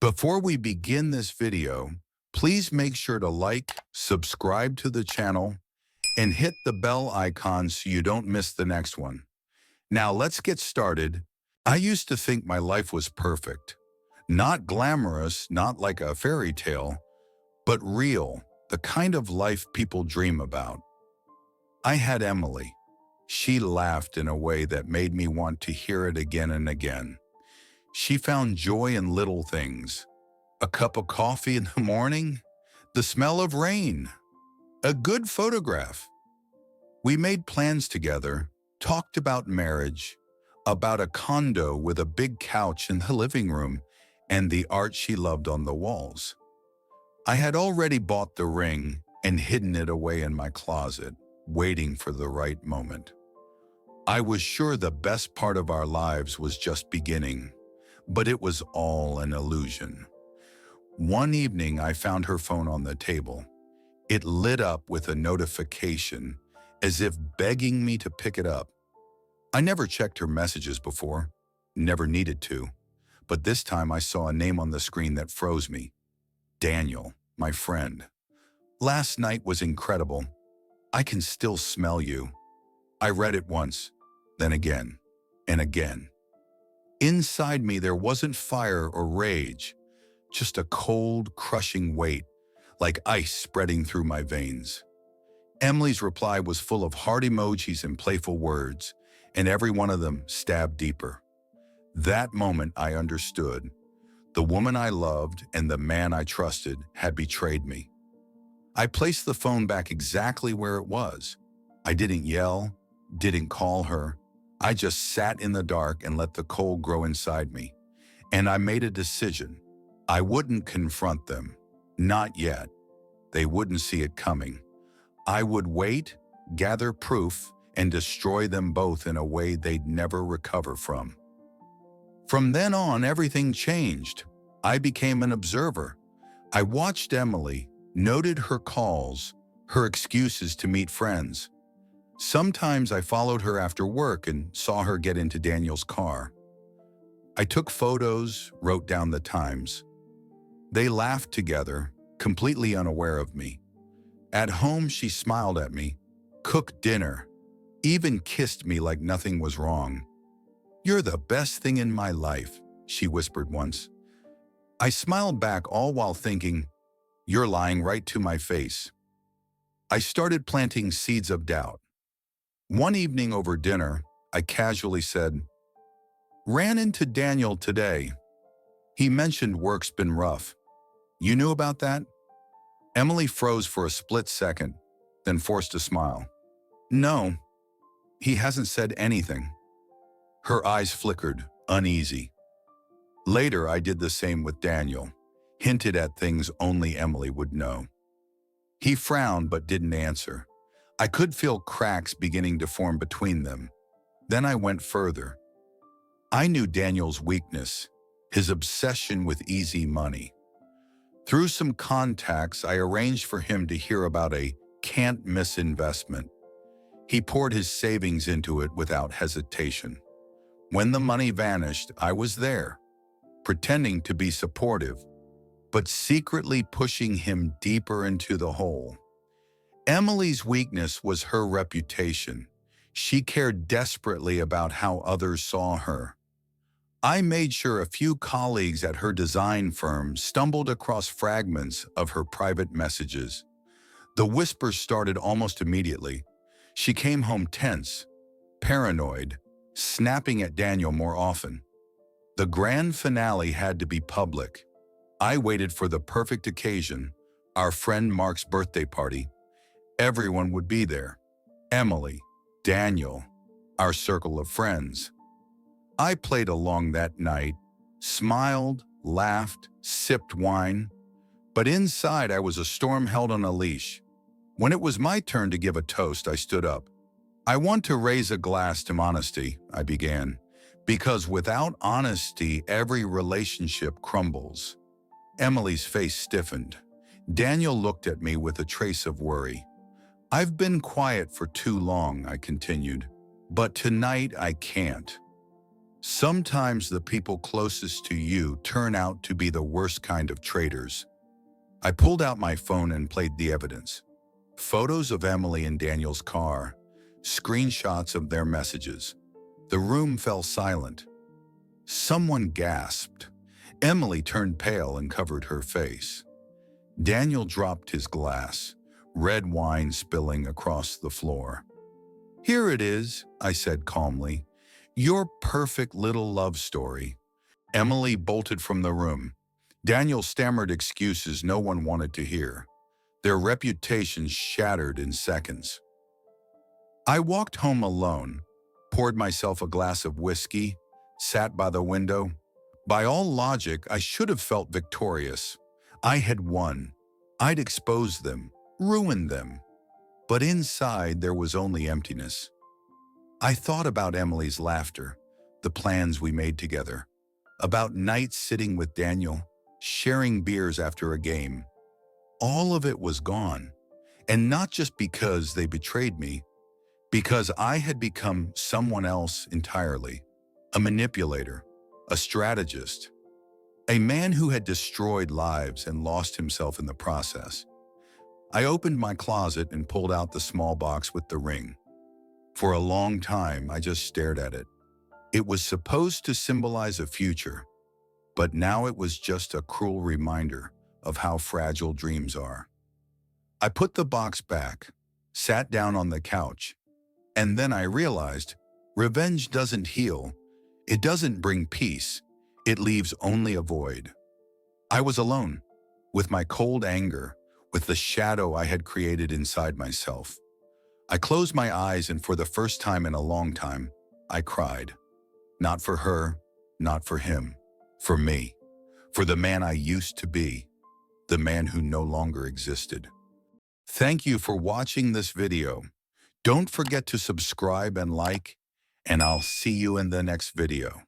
Before we begin this video, please make sure to like, subscribe to the channel, and hit the bell icon so you don't miss the next one. Now let's get started. I used to think my life was perfect. Not glamorous, not like a fairy tale, but real, the kind of life people dream about. I had Emily. She laughed in a way that made me want to hear it again and again. She found joy in little things. A cup of coffee in the morning, the smell of rain, a good photograph. We made plans together, talked about marriage, about a condo with a big couch in the living room, and the art she loved on the walls. I had already bought the ring and hidden it away in my closet, waiting for the right moment. I was sure the best part of our lives was just beginning, but it was all an illusion. One evening, I found her phone on the table. It lit up with a notification, as if begging me to pick it up. I never checked her messages before, never needed to, but this time I saw a name on the screen that froze me. Daniel, my friend. Last night was incredible. I can still smell you. I read it once, then again, and again. Inside me there wasn't fire or rage, just a cold, crushing weight, like ice spreading through my veins. Emily's reply was full of heart emojis and playful words, and every one of them stabbed deeper. That moment I understood. The woman I loved and the man I trusted had betrayed me. I placed the phone back exactly where it was. I didn't yell, didn't call her. I just sat in the dark and let the cold grow inside me. And I made a decision. I wouldn't confront them. Not yet. They wouldn't see it coming. I would wait, gather proof, and destroy them both in a way they'd never recover from. From then on, everything changed. I became an observer. I watched Emily, noted her calls, her excuses to meet friends. Sometimes I followed her after work and saw her get into Daniel's car. I took photos, wrote down the times. They laughed together, completely unaware of me. At home, she smiled at me, cooked dinner, even kissed me like nothing was wrong. "You're the best thing in my life," she whispered once. I smiled back, all while thinking, "You're lying right to my face." I started planting seeds of doubt. One evening over dinner, I casually said, "Ran into Daniel today. He mentioned work's been rough. You knew about that?" Emily froze for a split second, then forced a smile. "No, he hasn't said anything." Her eyes flickered, uneasy. Later, I did the same with Daniel, hinted at things only Emily would know. He frowned but didn't answer. I could feel cracks beginning to form between them. Then I went further. I knew Daniel's weakness, his obsession with easy money. Through some contacts, I arranged for him to hear about a can't-miss investment. He poured his savings into it without hesitation. When the money vanished, I was there, pretending to be supportive, but secretly pushing him deeper into the hole. Emily's weakness was her reputation. She cared desperately about how others saw her. I made sure a few colleagues at her design firm stumbled across fragments of her private messages. The whispers started almost immediately. She came home tense, paranoid, snapping at Daniel more often. The grand finale had to be public. I waited for the perfect occasion, our friend Mark's birthday party. Everyone would be there. Emily, Daniel, our circle of friends. I played along that night, smiled, laughed, sipped wine. But inside I was a storm held on a leash. When it was my turn to give a toast, I stood up. "I want to raise a glass to honesty," I began, "because without honesty, every relationship crumbles." Emily's face stiffened. Daniel looked at me with a trace of worry. "I've been quiet for too long," I continued, "but tonight I can't." Sometimes the people closest to you turn out to be the worst kind of traitors. I pulled out my phone and played the evidence. Photos of Emily and Daniel's car, screenshots of their messages. The room fell silent. Someone gasped. Emily turned pale and covered her face. Daniel dropped his glass, red wine spilling across the floor. "Here it is," I said calmly. "Your perfect little love story." Emily bolted from the room. Daniel stammered excuses no one wanted to hear. Their reputations shattered in seconds. I walked home alone, poured myself a glass of whiskey, sat by the window. By all logic, I should have felt victorious. I had won. I'd exposed them, ruined them. But inside, there was only emptiness. I thought about Emily's laughter, the plans we made together, about nights sitting with Daniel, sharing beers after a game. All of it was gone. And not just because they betrayed me, because I had become someone else entirely. A manipulator, a strategist, a man who had destroyed lives and lost himself in the process. I opened my closet and pulled out the small box with the ring. For a long time, I just stared at it. It was supposed to symbolize a future, but now it was just a cruel reminder of how fragile dreams are. I put the box back, sat down on the couch, and then I realized revenge doesn't heal. It doesn't bring peace. It leaves only a void. I was alone, with my cold anger, with the shadow I had created inside myself. I closed my eyes, and for the first time in a long time, I cried. Not for her, not for him, for me, for the man I used to be, the man who no longer existed. Thank you for watching this video. Don't forget to subscribe and like, and I'll see you in the next video.